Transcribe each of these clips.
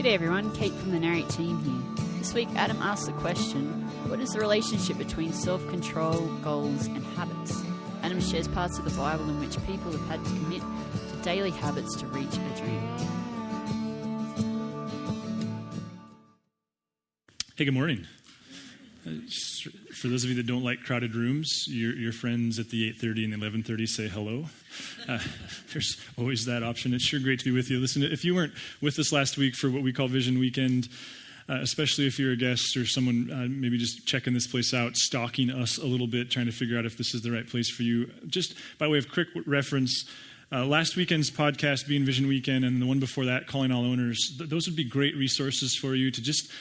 G'day everyone, Kate from the Narrate team here. This week Adam asked the question, what is the relationship between self-control, goals and habits? Adam shares parts of the Bible in which people have had to commit to daily habits to reach a dream. Hey, good morning. For those of you that don't like crowded rooms, your friends at the 8:30 and 11:30 say hello. There's always that option. It's sure great to be with you. Listen, if you weren't with us last week for what we call Vision Weekend, especially if you're a guest or someone maybe just checking this place out, stalking us a little bit, trying to figure out if this is the right place for you. Just by way of quick reference, last weekend's podcast, being Vision Weekend, and the one before that, Calling All Owners, those would be great resources for you to just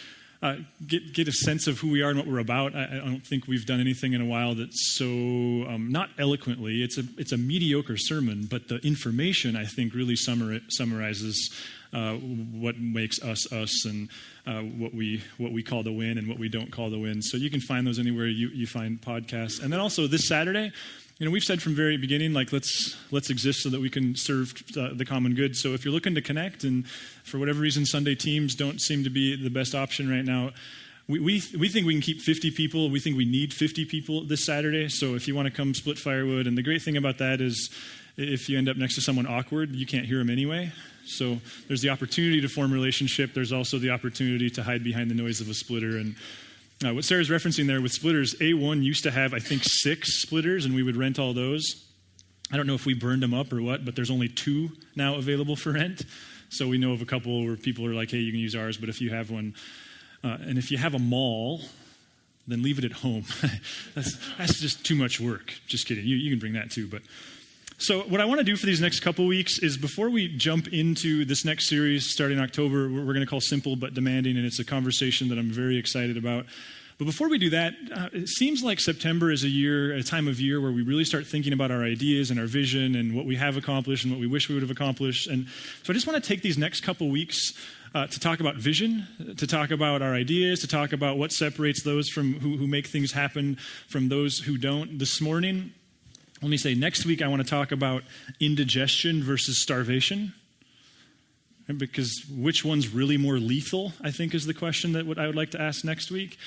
get a sense of who we are and what we're about. I don't think we've done anything in a while that's so, not eloquently, it's a mediocre sermon, but the information, I think, really summarizes what makes us us and what we call the win and what we don't call the win. So you can find those anywhere you find podcasts. And then also this Saturday, we've said from very beginning, let's exist so that we can serve the common good. So if you're looking to connect, and for whatever reason Sunday teams don't seem to be the best option right now, we think we can keep 50 people. We think we need 50 people this Saturday. So if you want to come split firewood, and the great thing about that is if you end up next to someone awkward, you can't hear them anyway. So there's the opportunity to form a relationship. There's also the opportunity to hide behind the noise of a splitter. And what Sarah's referencing there with splitters, A1 used to have, I think, 6 splitters, and we would rent all those. I don't know if we burned them up or what, but there's only 2 now available for rent. So we know of a couple where people are like, hey, you can use ours, but if you have one, and if you have a mall, then leave it at home. That's just too much work. Just kidding. You can bring that too. But so what I want to do for these next couple weeks is, before we jump into this next series starting October, we're going to call Simple But Demanding, and it's a conversation that I'm very excited about. But before we do that, it seems like September is a time of year where we really start thinking about our ideas and our vision and what we have accomplished and what we wish we would have accomplished. And so I just want to take these next couple weeks to talk about vision, to talk about our ideas, to talk about what separates those from who make things happen from those who don't. This morning, let me say, next week I want to talk about indigestion versus starvation. Because which one's really more lethal, I think, is the question that I would like to ask next week.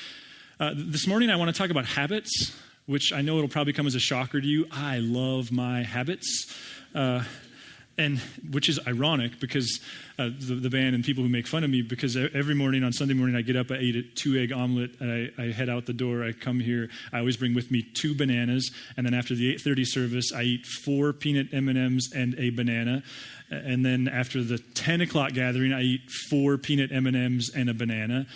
This morning I want to talk about habits, which I know it'll probably come as a shocker to you. I love my habits. And which is ironic because the band and people who make fun of me, because every morning on Sunday morning I get up, I eat a 2-egg omelet, I head out the door, I come here, I always bring with me 2 bananas, and then after the 8:30 service I eat 4 peanut M&Ms and a banana, and then after the 10 o'clock gathering I eat 4 peanut M&Ms and a banana,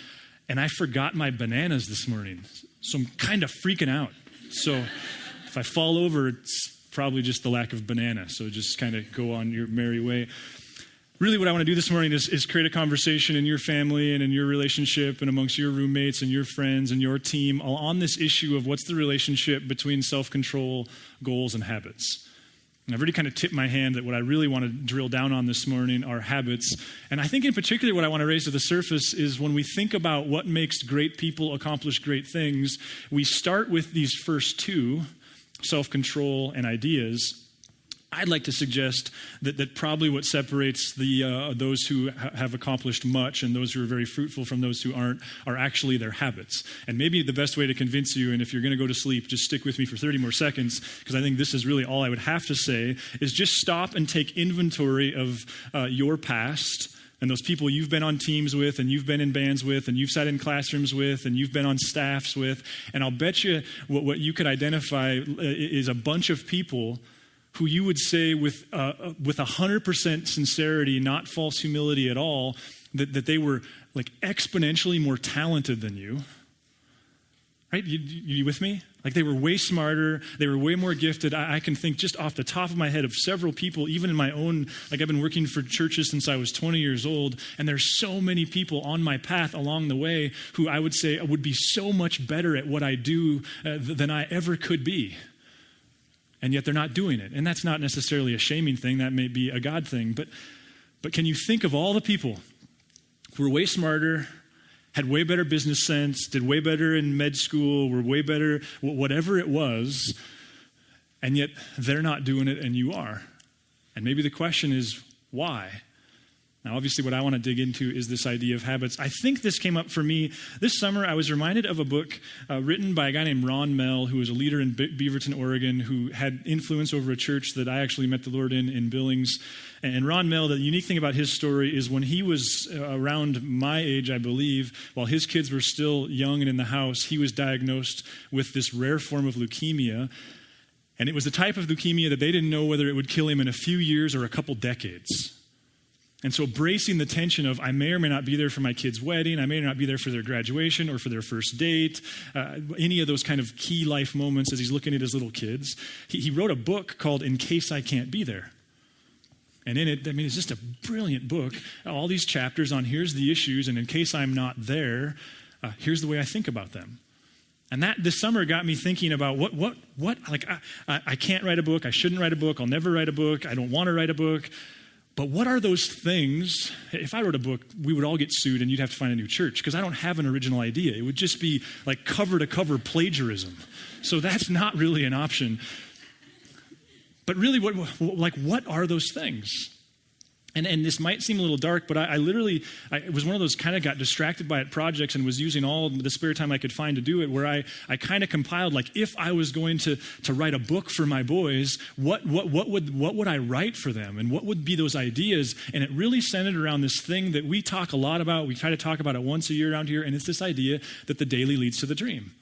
and I forgot my bananas this morning, so I'm kind of freaking out. So if I fall over, it's probably just the lack of banana. So just kind of go on your merry way. Really what I want to do this morning is create a conversation in your family and in your relationship and amongst your roommates and your friends and your team on this issue of what's the relationship between self-control, goals, and habits. And I've already kind of tipped my hand that what I really want to drill down on this morning are habits. And I think in particular what I want to raise to the surface is, when we think about what makes great people accomplish great things, we start with these first 2, self-control and ideas. I'd like to suggest that probably what separates those who have accomplished much and those who are very fruitful from those who aren't are actually their habits. And maybe the best way to convince you, and if you're going to go to sleep, just stick with me for 30 more seconds, because I think this is really all I would have to say, is just stop and take inventory of your past and those people you've been on teams with, and you've been in bands with, and you've sat in classrooms with, and you've been on staffs with. And I'll bet you what you could identify is a bunch of people who you would say with 100% sincerity, not false humility at all, that they were like exponentially more talented than you. Right? You with me? Like, they were way smarter. They were way more gifted. I can think just off the top of my head of several people, even in my own, like, I've been working for churches since I was 20 years old, and there's so many people on my path along the way who I would say would be so much better at what I do than I ever could be. And yet they're not doing it. And that's not necessarily a shaming thing. That may be a God thing. But can you think of all the people who were way smarter, had way better business sense, did way better in med school, were way better, whatever it was, and yet they're not doing it and you are? And maybe the question is, why? Now, obviously, what I want to dig into is this idea of habits. I think this came up for me this summer. I was reminded of a book written by a guy named Ron Mell, who was a leader in Beaverton, Oregon, who had influence over a church that I actually met the Lord in Billings. And Ron Mell, the unique thing about his story is when he was around my age, I believe, while his kids were still young and in the house, he was diagnosed with this rare form of leukemia. And it was the type of leukemia that they didn't know whether it would kill him in a few years or a couple decades. And so bracing the tension of I may or may not be there for my kid's wedding, I may not be there for their graduation or for their first date, any of those kind of key life moments as he's looking at his little kids, he wrote a book called In Case I Can't Be There. And in it, it's just a brilliant book. All these chapters on here's the issues, and in case I'm not there, here's the way I think about them. And that this summer got me thinking about what like I can't write a book, I shouldn't write a book, I'll never write a book, I don't want to write a book. But what are those things? If I wrote a book, we would all get sued and you'd have to find a new church because I don't have an original idea. It would just be like cover-to-cover plagiarism. So that's not really an option. But really, what are those things? And this might seem a little dark, but I literally was one of those kind of got distracted by it projects and was using all the spare time I could find to do it, where I kind of compiled, like, if I was going to write a book for my boys, what would I write for them? And what would be those ideas? And it really centered around this thing that we talk a lot about. We try to talk about it once a year around here, and it's this idea that the daily leads to the dream.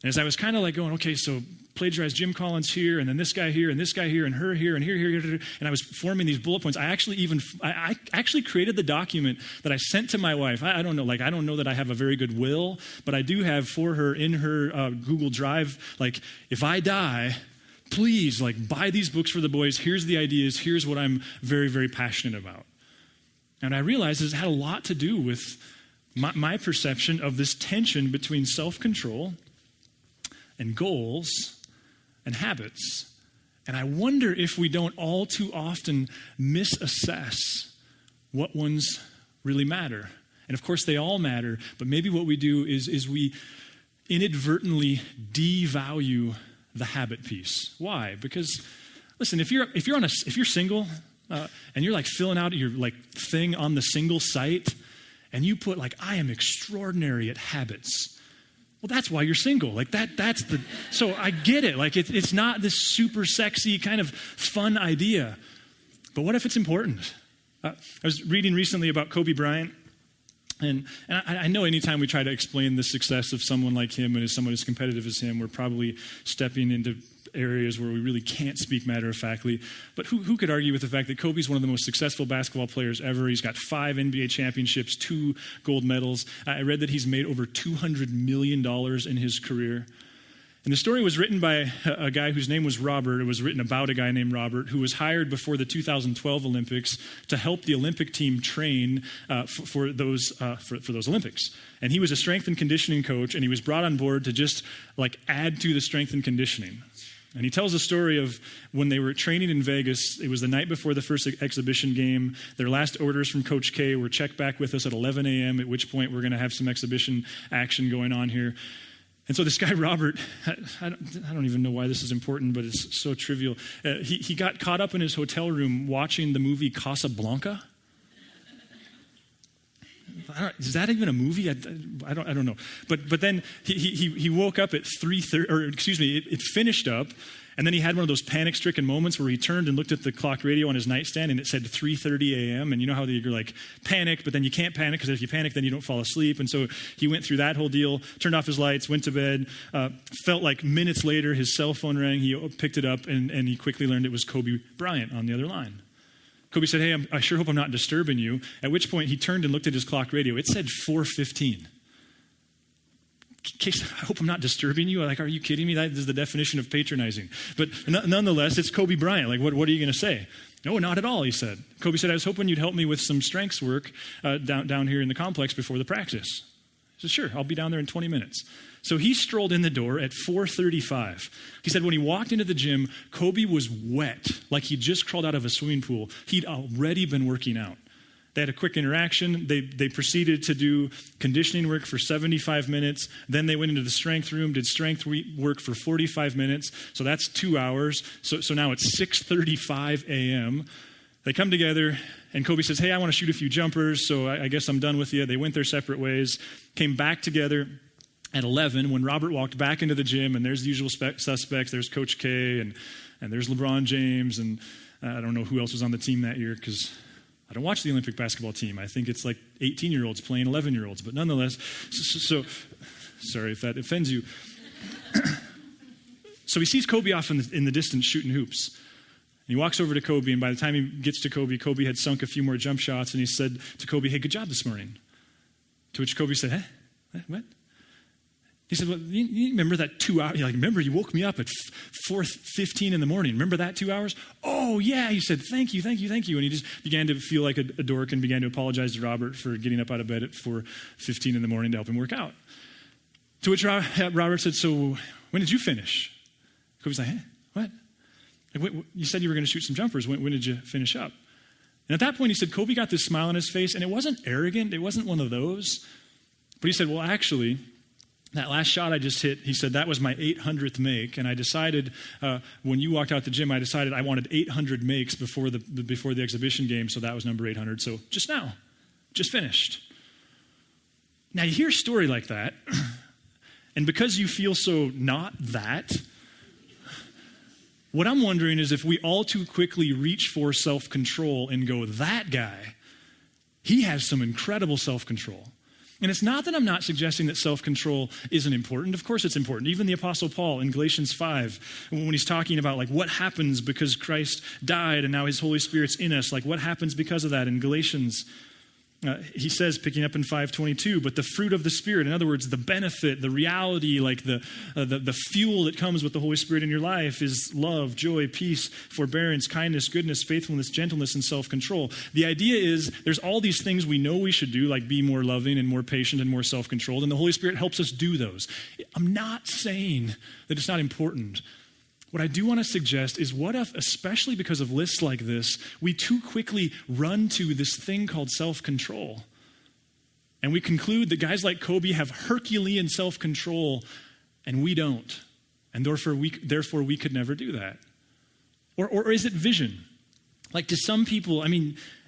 And as I was kind of like going, okay, so plagiarize Jim Collins here, and then this guy here, and this guy here, and her here, and here, and I was forming these bullet points. I actually created the document that I sent to my wife. I don't know that I have a very good will, but I do have for her in her Google Drive, like, if I die, please, like, buy these books for the boys. Here's the ideas. Here's what I'm very, very passionate about. And I realized this had a lot to do with my perception of this tension between self-control and goals and habits. And I wonder if we don't all too often misassess what ones really matter. And of course they all matter, but maybe what we do is we inadvertently devalue the habit piece. Why? Because listen, if you're single and you're like filling out your like thing on the single site and you put like, I am extraordinary at habits. Well, that's why you're single. Like so I get it. Like it's not this super sexy kind of fun idea. But what if it's important? I was reading recently about Kobe Bryant. And I know anytime we try to explain the success of someone like him and as someone as competitive as him, we're probably stepping into areas where we really can't speak matter-of-factly. But who could argue with the fact that Kobe's one of the most successful basketball players ever? He's got 5 NBA championships, 2 gold medals. I read that he's made over $200 million in his career. And the story was written by a guy whose name was Robert. It was written about a guy named Robert who was hired before the 2012 Olympics to help the Olympic team train for those Olympics. And he was a strength and conditioning coach, and he was brought on board to just like add to the strength and conditioning. And he tells a story of when they were training in Vegas. It was the night before the first exhibition game. Their last orders from Coach K were check back with us at 11 a.m., at which point we're going to have some exhibition action going on here. And so this guy, Robert, I don't even know why this is important, but it's so trivial. He got caught up in his hotel room watching the movie Casablanca. Is that even a movie? I don't know. But then he woke up at 3:30, or excuse me, it finished up, and then he had one of those panic-stricken moments where he turned and looked at the clock radio on his nightstand, and it said 3:30 a.m. And you know how you're like panicked, but then you can't panic because if you panic, then you don't fall asleep. And so he went through that whole deal, turned off his lights, went to bed. Felt like minutes later his cell phone rang. He picked it up, and he quickly learned it was Kobe Bryant on the other line. Kobe said, hey, I sure hope I'm not disturbing you. At which point he turned and looked at his clock radio. It said 4:15. I hope I'm not disturbing you. Like, are you kidding me? That is the definition of patronizing. But nonetheless, it's Kobe Bryant. Like, what are you going to say? No, not at all, he said. Kobe said, I was hoping you'd help me with some strengths work down here in the complex before the practice. He said, sure, I'll be down there in 20 minutes. So he strolled in the door at 4:35. He said when he walked into the gym, Kobe was wet, like he just crawled out of a swimming pool. He'd already been working out. They had a quick interaction. They proceeded to do conditioning work for 75 minutes. Then they went into the strength room, did strength work for 45 minutes. So that's 2 hours. So now it's 6:35 a.m. They come together, And Kobe says, hey, I want to shoot a few jumpers, so I guess I'm done with you. They went their separate ways, came back together at 11 when Robert walked back into the gym, and there's the usual suspects. There's Coach K, and there's LeBron James, and I don't know who else was on the team that year because I don't watch the Olympic basketball team. I think it's like 18-year-olds playing 11-year-olds, but nonetheless, so sorry if that offends you. So he sees Kobe off in the distance shooting hoops. And he walks over to Kobe, and by the time he gets to Kobe, Kobe had sunk a few more jump shots, and he said to Kobe, hey, good job this morning. To which Kobe said, what? He said, well, you remember that 2 hours? Remember you woke me up at 4:15 in the morning. Remember that 2 hours? Oh, yeah. He said, thank you. And he just began to feel like a dork and began to apologize to Robert for getting up out of bed at 4:15 in the morning to help him work out. To which Robert said, so when did you finish? Kobe's like, what? You said you were going to shoot some jumpers. When did you finish up? And at that point, he said, Kobe got this smile on his face, and it wasn't arrogant. It wasn't one of those. But he said, well, actually, that last shot I just hit, he said, that was my 800th make, and I decided, when you walked out the gym, I decided I wanted 800 makes before the exhibition game, so that was number 800. So just now, just finished. Now, you hear a story like that, and because you feel so not that, what I'm wondering is if we all too quickly reach for self-control and go, that guy, he has some incredible self-control. And it's not that I'm not suggesting that self-control isn't important. Of course it's important. Even the Apostle Paul in Galatians 5, when he's talking about what happens because Christ died and now his Holy Spirit's in us, what happens because of that in Galatians, he says, picking up in 5:22, but the fruit of the Spirit, in other words, the benefit, the reality, the fuel that comes with the Holy Spirit in your life is love, joy, peace, forbearance, kindness, goodness, faithfulness, gentleness, and self-control. The idea is there's all these things we know we should do, like be more loving and more patient and more self-controlled, and the Holy Spirit helps us do those. I'm not saying that it's not important. What I do want to suggest is what if, especially because of lists like this, we too quickly run to this thing called self-control. And we conclude that guys like Kobe have Herculean self-control and we don't. And therefore we could never do that. Or is it vision? To some people,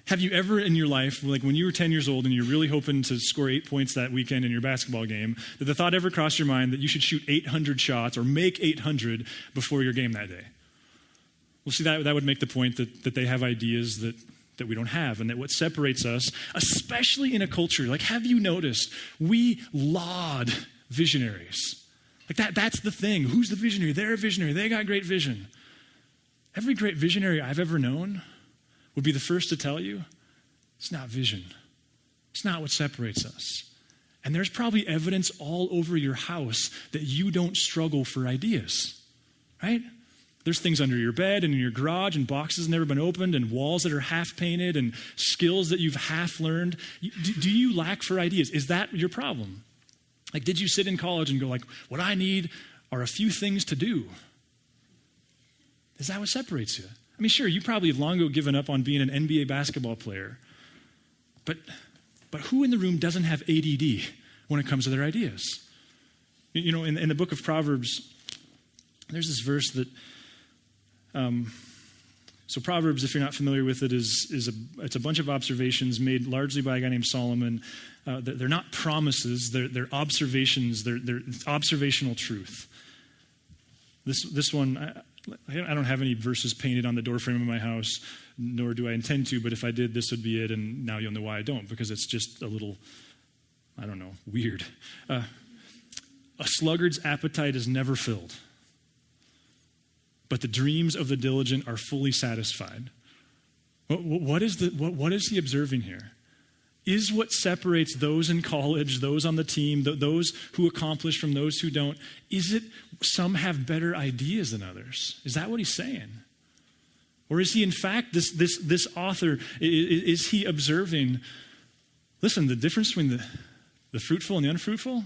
have you ever in your life, when you were 10 years old and you're really hoping to score 8 points that weekend in your basketball game, did the thought ever cross your mind that you should shoot 800 shots or make 800 before your game that day? Well, see, that would make the point that they have ideas that we don't have, and that what separates us, especially in a culture, have you noticed, we laud visionaries. That's the thing. Who's the visionary? They're a visionary. They got great vision. Every great visionary I've ever known would be the first to tell you, it's not vision. It's not what separates us. And there's probably evidence all over your house that you don't struggle for ideas, right? There's things under your bed and in your garage and boxes never been opened and walls that are half painted and skills that you've half learned. Do you lack for ideas? Is that your problem? Did you sit in college and go what I need are a few things to do? Is that what separates you? Sure, you probably have long ago given up on being an NBA basketball player. But who in the room doesn't have ADD when it comes to their ideas? In the book of Proverbs, there's this verse that, so Proverbs, if you're not familiar with it, it's a bunch of observations made largely by a guy named Solomon. They're not promises, they're observations, they're observational truth. This one, I don't have any verses painted on the doorframe of my house, nor do I intend to, but if I did, this would be it, and now you'll know why I don't, because it's just a little, weird. A sluggard's appetite is never filled, but the dreams of the diligent are fully satisfied. What is he observing here? Is what separates those in college, those on the team, those who accomplish from those who don't, is it some have better ideas than others? Is that what he's saying? Or is he in fact, this author, is he observing, listen, the difference between the fruitful and the unfruitful?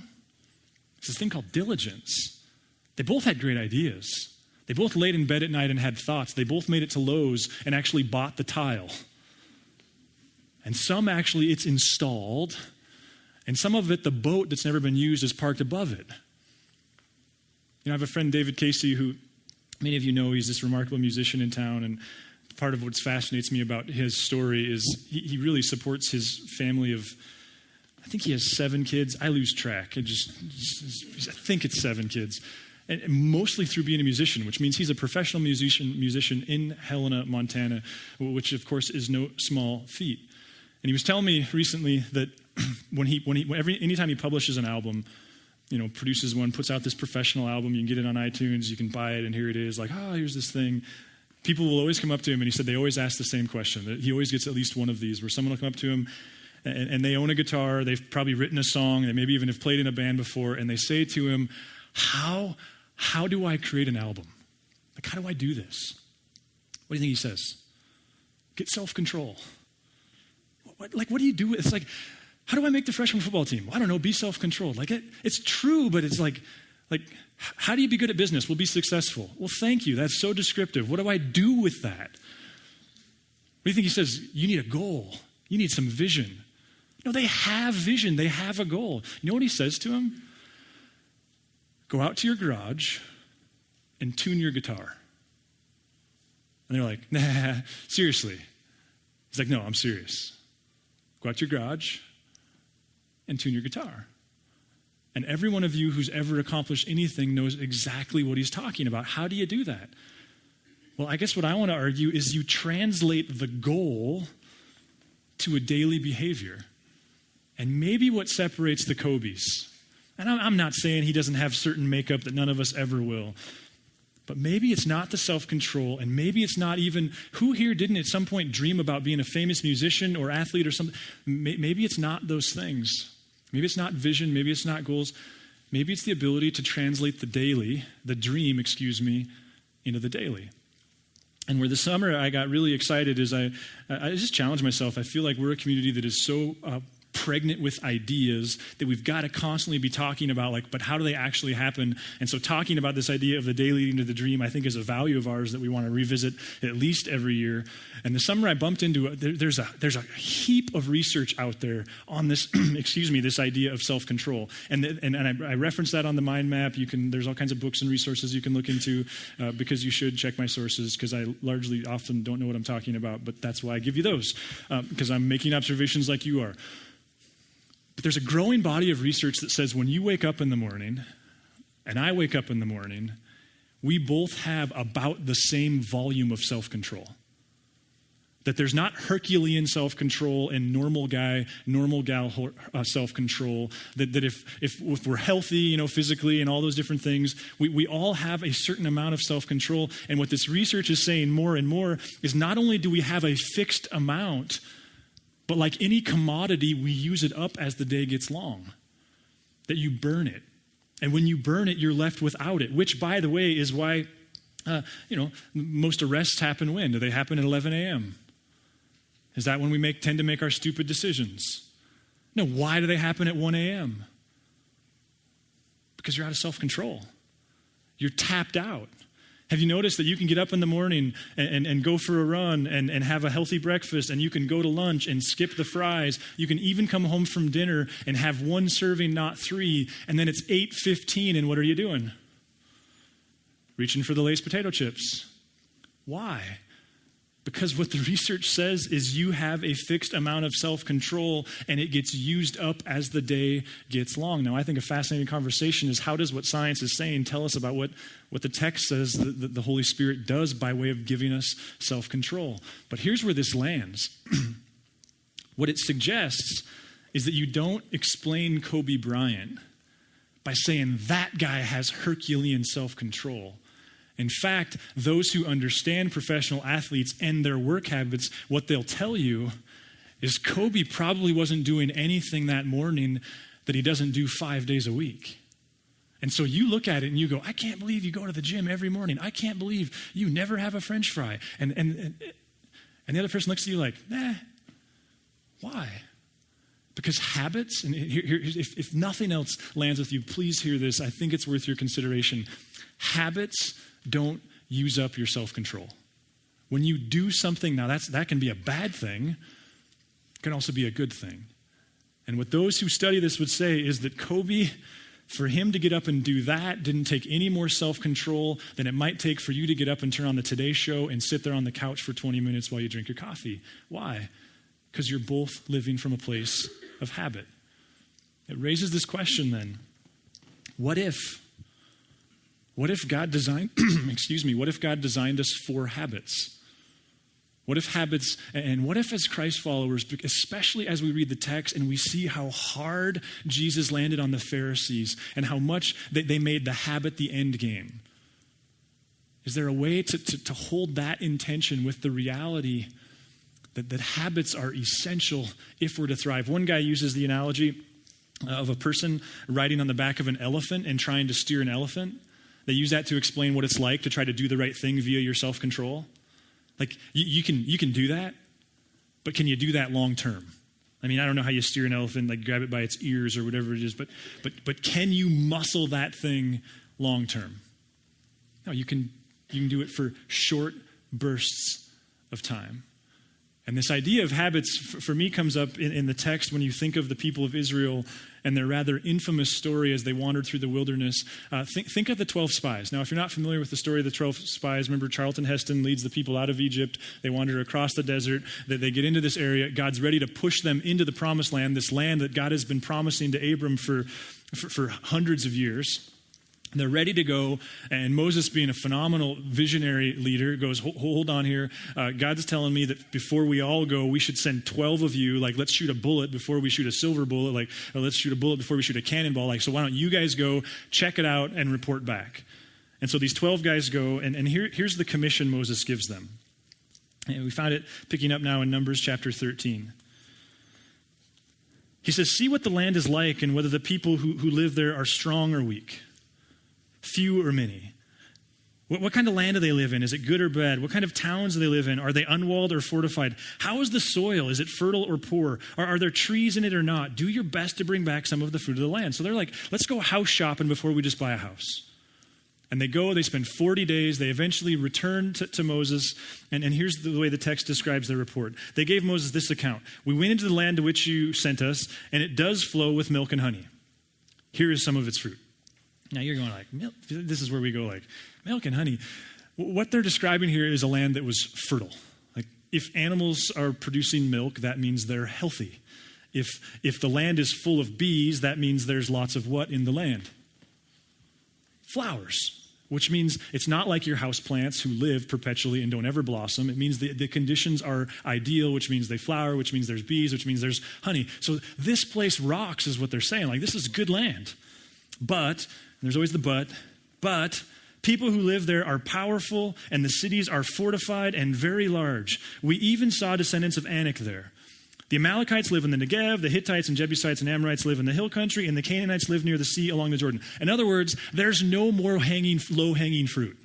It's this thing called diligence. They both had great ideas. They both laid in bed at night and had thoughts. They both made it to Lowe's and actually bought the tile. And some actually it's installed, and some of it, the boat that's never been used is parked above it. I have a friend, David Casey, who many of you know, he's this remarkable musician in town, and part of what fascinates me about his story is he really supports his family of, I think he has 7 kids. I lose track. I think it's 7 kids. And mostly through being a musician, which means he's a professional musician in Helena, Montana, which of course is no small feat. And he was telling me recently that anytime he publishes an album, produces one, puts out this professional album, you can get it on iTunes, you can buy it, and here it is, like, here's this thing. People will always come up to him, and he said they always ask the same question. That he always gets at least one of these, where someone will come up to him, and they own a guitar, they've probably written a song, they maybe even have played in a band before, and they say to him, how do I create an album? Like, how do I do this? What do you think he says? Get self-control. What do you do? It's like, how do I make the freshman football team? Well, I don't know, be self-controlled. Like, it's true, but it's like, how do you be good at business? We'll be successful. Well, thank you. That's so descriptive. What do I do with that? What do you think he says? You need a goal. You need some vision. No, they have vision. They have a goal. You know what he says to him? Go out to your garage and tune your guitar. And they're like, nah, seriously. He's like, no, I'm serious. Go out to your garage and tune your guitar. And every one of you who's ever accomplished anything knows exactly what he's talking about. How do you do that? Well, I guess what I want to argue is you translate the goal to a daily behavior. And maybe what separates the Kobes, and I'm not saying he doesn't have certain makeup that none of us ever will, but maybe it's not the self-control, and maybe it's not even, who here didn't at some point dream about being a famous musician or athlete or something? Maybe it's not those things. Maybe it's not vision, maybe it's not goals. Maybe it's the ability to translate the dream, into the daily. And where this summer I got really excited is I just challenged myself. I feel like we're a community that is so pregnant with ideas that we've got to constantly be talking about, but how do they actually happen? And so talking about this idea of the day leading to the dream, I think, is a value of ours that we want to revisit at least every year. And the summer I bumped into, there's a heap of research out there on this, this idea of self-control. And I referenced that on the mind map. There's all kinds of books and resources you can look into, because you should check my sources, because I largely often don't know what I'm talking about, but that's why I give you those, because I'm making observations like you are. But there's a growing body of research that says when you wake up in the morning, and I wake up in the morning, we both have about the same volume of self-control. That there's not Herculean self-control and normal guy, normal gal self-control. That if we're healthy, physically and all those different things, we all have a certain amount of self-control. And what this research is saying more and more is not only do we have a fixed amount, but like any commodity, we use it up as the day gets long. That you burn it. And when you burn it, you're left without it, which, by the way, is why, most arrests happen when? Do they happen at 11 a.m.? Is that when we tend to make our stupid decisions? No, why do they happen at 1 a.m.? Because you're out of self-control. You're tapped out. Have you noticed that you can get up in the morning and go for a run and have a healthy breakfast, and you can go to lunch and skip the fries? You can even come home from dinner and have 1 serving, not 3, and then it's 8:15, and what are you doing? Reaching for the Lay's potato chips. Why? Because what the research says is you have a fixed amount of self-control, and it gets used up as the day gets long. Now, I think a fascinating conversation is, how does what science is saying tell us about what the text says that the Holy Spirit does by way of giving us self-control? But here's where this lands. What it suggests is that you don't explain Kobe Bryant by saying that guy has Herculean self-control. In fact, those who understand professional athletes and their work habits, what they'll tell you is Kobe probably wasn't doing anything that morning that he doesn't do 5 days a week. And so you look at it and you go, I can't believe you go to the gym every morning. I can't believe you never have a French fry. And the other person looks at you like, nah, why? Because habits, and if nothing else lands with you, please hear this. I think it's worth your consideration. Habits don't use up your self-control. When you do something, now that can be a bad thing, it can also be a good thing. And what those who study this would say is that Kobe For him to get up and do that didn't take any more self-control than it might take for you to get up and turn on the Today Show and sit there on the couch for 20 minutes while you drink your coffee. Why? Because you're both living from a place of habit. It raises this question then. What if God designed, what if God designed us for habits? What if habits, and what if as Christ followers, especially as we read the text and we see how hard Jesus landed on the Pharisees and how much they made the habit the end game? Is there a way to hold that in tension with the reality that habits are essential if we're to thrive? One guy uses the analogy of a person riding on the back of an elephant and trying to steer an elephant. They use that to explain what it's like to try to do the right thing via your self-control. Like, you can do that, but can you do that long term? I mean, I don't know how you steer an elephant, like grab it by its ears or whatever it is, but can you muscle that thing long term? No, you can do it for short bursts of time. And this idea of habits, for me, comes up in the text when you think of the people of Israel and their rather infamous story as they wandered through the wilderness. Think of the 12 spies. Now, if you're not familiar with the story of the 12 spies, remember Charlton Heston leads the people out of Egypt. They wander across the desert. They get into this area. God's ready to push them into the promised land, this land that God has been promising to Abram for hundreds of years. They're ready to go, and Moses, being a phenomenal visionary leader, goes, hold on here. God's telling me that before we all go, we should send 12 of you. Like, let's shoot a bullet before we shoot a silver bullet. Like, or let's shoot a bullet before we shoot a cannonball. Like, so why don't you guys go, check it out, and report back? And so these 12 guys go, and here's the commission Moses gives them. And we found it picking up now in Numbers chapter 13. He says, see what the land is like and whether the people who live there are strong or weak, few or many. What kind of land do they live in? Is it good or bad? What kind of towns do they live in? Are they unwalled or fortified? How is the soil? Is it fertile or poor? Are there trees in it or not? Do your best to bring back some of the fruit of the land. So they're like, let's go house shopping before we just buy a house. And they go, they spend 40 days. They eventually return to Moses. And here's the way the text describes their report. They gave Moses this account. We went into the land to which you sent us, and it does flow with milk and honey. Here is some of its fruit. Now you're going like, milk? This is where we go like, milk and honey. What they're describing here is a land that was fertile. Like, if animals are producing milk, that means they're healthy. If the land is full of bees, that means there's lots of what in the land? Flowers, which means it's not like your house plants who live perpetually and don't ever blossom. It means the conditions are ideal, which means they flower, which means there's bees, which means there's honey. So this place rocks is what they're saying. Like, this is good land. But, and there's always the but people who live there are powerful, and the cities are fortified and very large. We even saw descendants of Anak there. The Amalekites live in the Negev, the Hittites and Jebusites and Amorites live in the hill country, and the Canaanites live near the sea along the Jordan. In other words, there's no more low-hanging fruit.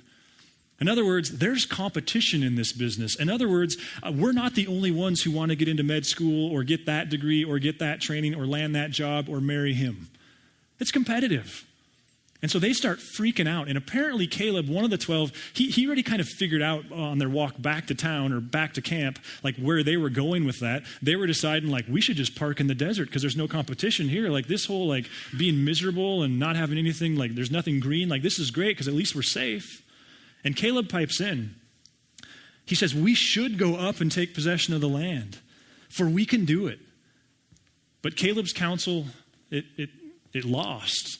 In other words, there's competition in this business. In other words, we're not the only ones who want to get into med school or get that degree or get that training or land that job or marry him. It's competitive. And so they start freaking out. And apparently Caleb, one of the 12, he already kind of figured out on their walk back to town or back to camp, like where they were going with that. They were deciding like, we should just park in the desert because there's no competition here. Like this whole like being miserable and not having anything, like there's nothing green. Like this is great because at least we're safe. And Caleb pipes in. He says, we should go up and take possession of the land, for we can do it. But Caleb's counsel, it lost.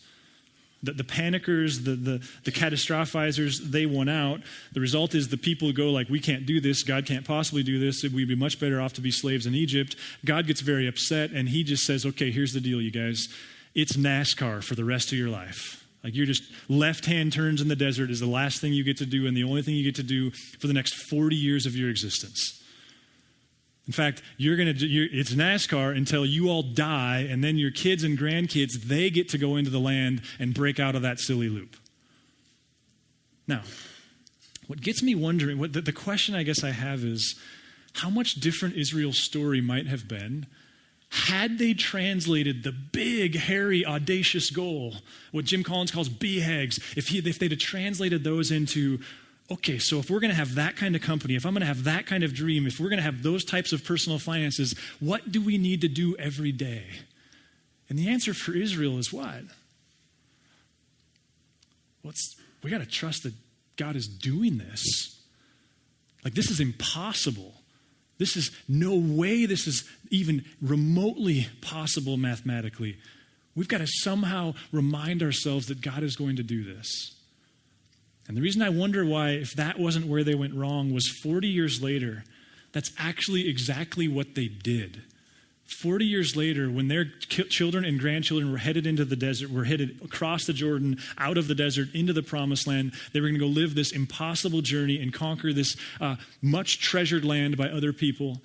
The panickers, the catastrophizers, they won out. The result is the people go like, we can't do this. God can't possibly do this. We'd be much better off to be slaves in Egypt. God gets very upset, and he just says, okay, here's the deal, you guys. It's NASCAR for the rest of your life. Like you're just left-hand turns in the desert is the last thing you get to do and the only thing you get to do for the next 40 years of your existence. In fact, it's NASCAR until you all die, and then your kids and grandkids, they get to go into the land and break out of that silly loop. Now, what gets me wondering, the question I guess I have is, how much different Israel's story might have been had they translated the big, hairy, audacious goal, what Jim Collins calls BHAGs, if they'd have translated those into, okay, so if we're going to have that kind of company, if I'm going to have that kind of dream, if we're going to have those types of personal finances, what do we need to do every day? And the answer for Israel is what? we got to trust that God is doing this. Like, this is impossible. This is no way this is even remotely possible mathematically. We've got to somehow remind ourselves that God is going to do this. And the reason I wonder why, if that wasn't where they went wrong, was 40 years later, that's actually exactly what they did. 40 years later, when their children and grandchildren were headed into the desert, were headed across the Jordan, out of the desert, into the promised land, they were going to go live this impossible journey and conquer this much treasured land by other people.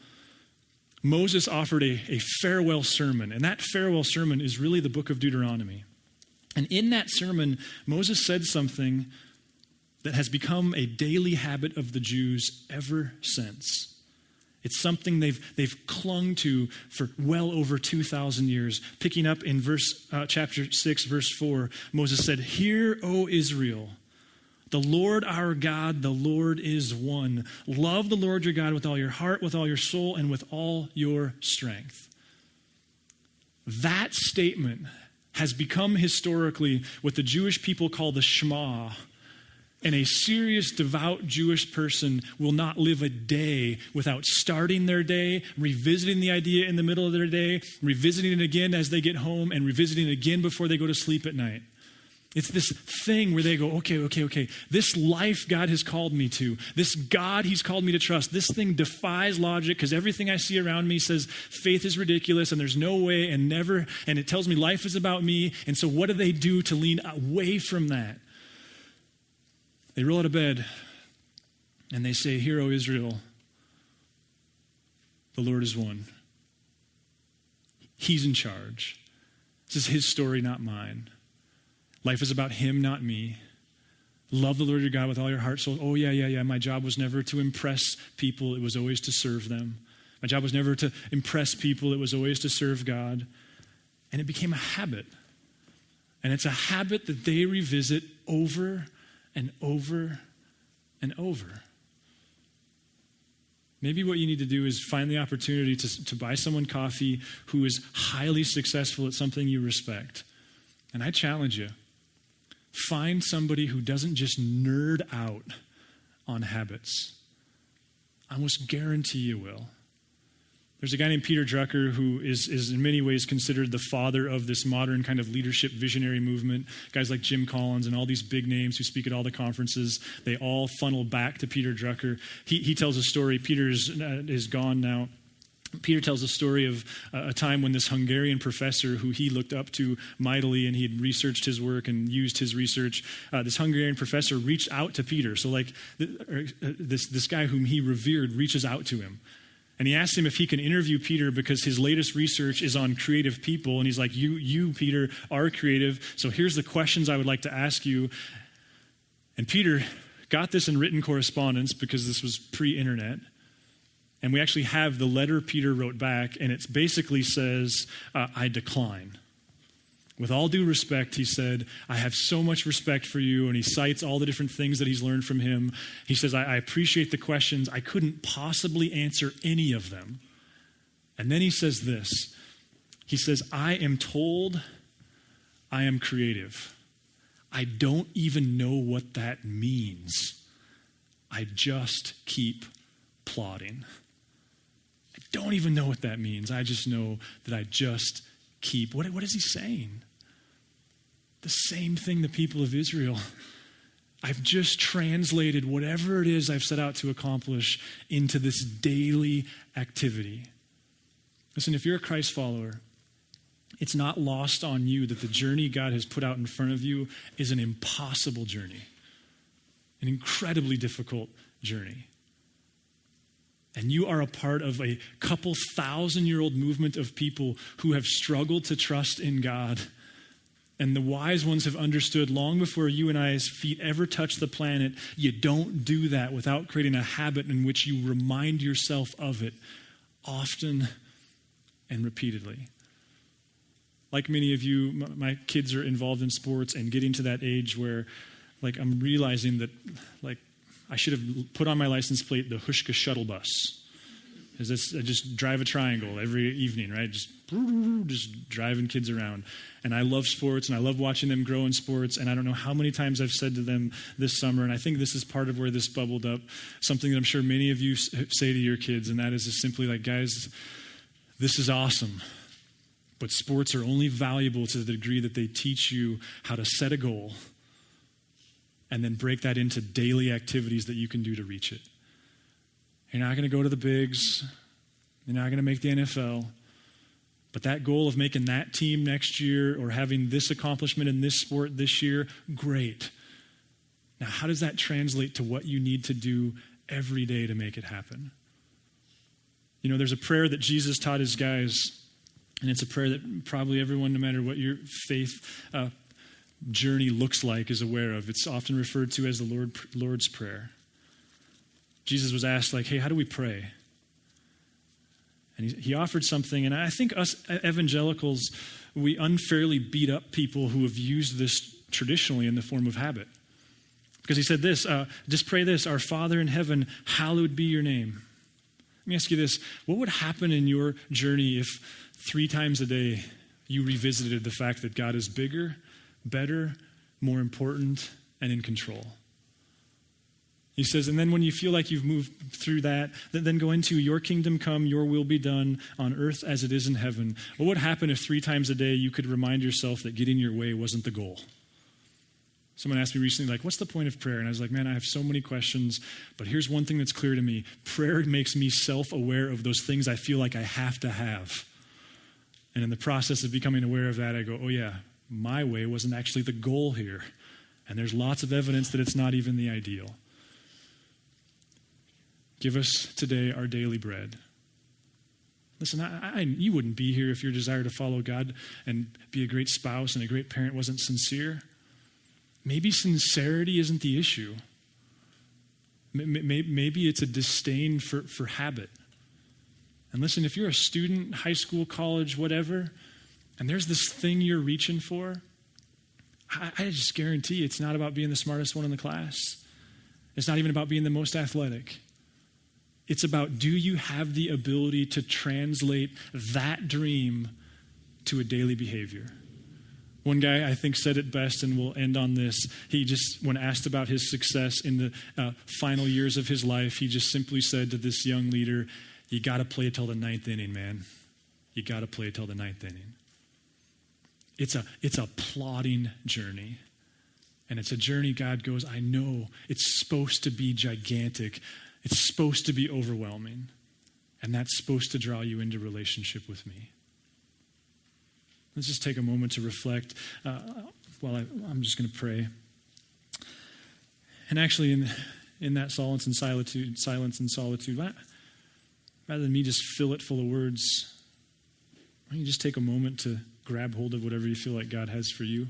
Moses offered a farewell sermon, and that farewell sermon is really the book of Deuteronomy. And in that sermon, Moses said something that has become a daily habit of the Jews ever since. It's something they've clung to for well over 2,000 years. Picking up in chapter 6, verse 4, Moses said, "Hear, O Israel, the Lord our God, the Lord is one. Love the Lord your God with all your heart, with all your soul, and with all your strength." That statement has become historically what the Jewish people call the Shema. And a serious, devout Jewish person will not live a day without starting their day, revisiting the idea in the middle of their day, revisiting it again as they get home, and revisiting it again before they go to sleep at night. It's this thing where they go, okay. This life God has called me to, this God he's called me to trust, this thing defies logic because everything I see around me says faith is ridiculous and there's no way and never, and it tells me life is about me. And so what do they do to lean away from that? They roll out of bed and they say, "Hear, O Israel, the Lord is one. He's in charge. This is his story, not mine. Life is about him, not me. Love the Lord your God with all your heart, soul." Oh, yeah. My job was never to impress people. It was always to serve them. My job was never to impress people. It was always to serve God. And it became a habit. And it's a habit that they revisit over and over and over. Maybe what you need to do is find the opportunity to buy someone coffee who is highly successful at something you respect. And I challenge you, find somebody who doesn't just nerd out on habits. I almost guarantee you will. There's a guy named Peter Drucker who is in many ways considered the father of this modern kind of leadership visionary movement. Guys like Jim Collins and all these big names who speak at all the conferences, they all funnel back to Peter Drucker. He tells a story. Peter is gone now. Peter tells a story of a time when this Hungarian professor who he looked up to mightily and he had researched his work and used his research, this Hungarian professor reached out to Peter. So like this guy whom he revered reaches out to him. And he asked him if he can interview Peter because his latest research is on creative people. And he's like, you, Peter, are creative. So here's the questions I would like to ask you. And Peter got this in written correspondence because this was pre-internet. And we actually have the letter Peter wrote back. And it basically says, "I decline. With all due respect," he said, "I have so much respect for you." And he cites all the different things that he's learned from him. He says, I appreciate the questions. I couldn't possibly answer any of them. And then he says this. He says, "I am told I am creative. I don't even know what that means. I just keep plodding." I don't even know what that means. I just know that I just keep. What is he saying? The same thing the people of Israel. I've just translated whatever it is I've set out to accomplish into this daily activity. Listen, if you're a Christ follower, it's not lost on you that the journey God has put out in front of you is an impossible journey, an incredibly difficult journey. And you are a part of a couple 1,000-year-old movement of people who have struggled to trust in God. And the wise ones have understood long before you and I's feet ever touch the planet, you don't do that without creating a habit in which you remind yourself of it often and repeatedly. Like many of you, my kids are involved in sports and getting to that age where I'm realizing that I should have put on my license plate the Hushka shuttle bus. Is this I just drive a triangle every evening, right? Just driving kids around. And I love sports, and I love watching them grow in sports, and I don't know how many times I've said to them this summer, and I think this is part of where this bubbled up, something that I'm sure many of you say to your kids, and that is just simply like, guys, this is awesome, but sports are only valuable to the degree that they teach you how to set a goal and then break that into daily activities that you can do to reach it. You're not going to go to the bigs. You're not going to make the NFL. But that goal of making that team next year or having this accomplishment in this sport this year, great. Now, how does that translate to what you need to do every day to make it happen? You know, there's a prayer that Jesus taught his guys, and it's a prayer that probably everyone, no matter what your faith journey looks like, is aware of. It's often referred to as the Lord's Prayer. Jesus was asked, like, hey, how do we pray? And he offered something, and I think us evangelicals, we unfairly beat up people who have used this traditionally in the form of habit. Because he said this, just pray this, our Father in heaven, hallowed be your name. Let me ask you this, what would happen in your journey if 3 times a day you revisited the fact that God is bigger, better, more important, and in control? He says, and then when you feel like you've moved through that, then go into your kingdom come, your will be done on earth as it is in heaven. What would happen if 3 times a day you could remind yourself that getting your way wasn't the goal? Someone asked me recently, like, what's the point of prayer? And I was like, man, I have so many questions, but here's one thing that's clear to me. Prayer makes me self-aware of those things I feel like I have to have. And in the process of becoming aware of that, I go, oh yeah, my way wasn't actually the goal here. And there's lots of evidence that it's not even the ideal. Give us today our daily bread. Listen, you wouldn't be here if your desire to follow God and be a great spouse and a great parent wasn't sincere. Maybe sincerity isn't the issue. Maybe it's a disdain for habit. And listen, if you're a student, high school, college, whatever, and there's this thing you're reaching for, I just guarantee it's not about being the smartest one in the class. It's not even about being the most athletic. It's about, do you have the ability to translate that dream to a daily behavior? One guy, I think, said it best, and we'll end on this. He just, when asked about his success in the final years of his life, he just simply said to this young leader, you got to play it till the 9th inning, man. You got to play it till the 9th inning. It's a plodding journey. And it's a journey God goes, I know it's supposed to be gigantic. It's supposed to be overwhelming. And that's supposed to draw you into relationship with me. Let's just take a moment to reflect while I'm just going to pray. And actually, in that silence and solitude, rather than me just fill it full of words, why don't you just take a moment to grab hold of whatever you feel like God has for you?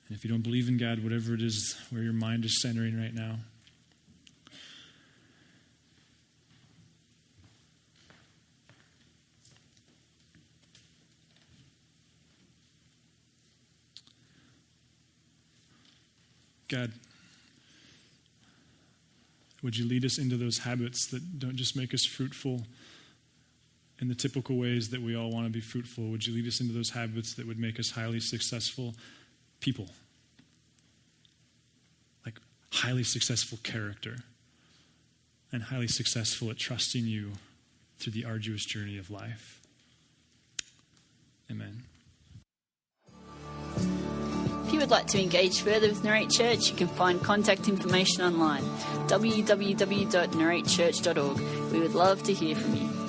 And if you don't believe in God, whatever it is where your mind is centering right now. God, would you lead us into those habits that don't just make us fruitful in the typical ways that we all want to be fruitful? Would you lead us into those habits that would make us highly successful people? Like highly successful character and highly successful at trusting you through the arduous journey of life. Amen. If you would like to engage further with Narrate Church, you can find contact information online, www.narratechurch.org. We would love to hear from you.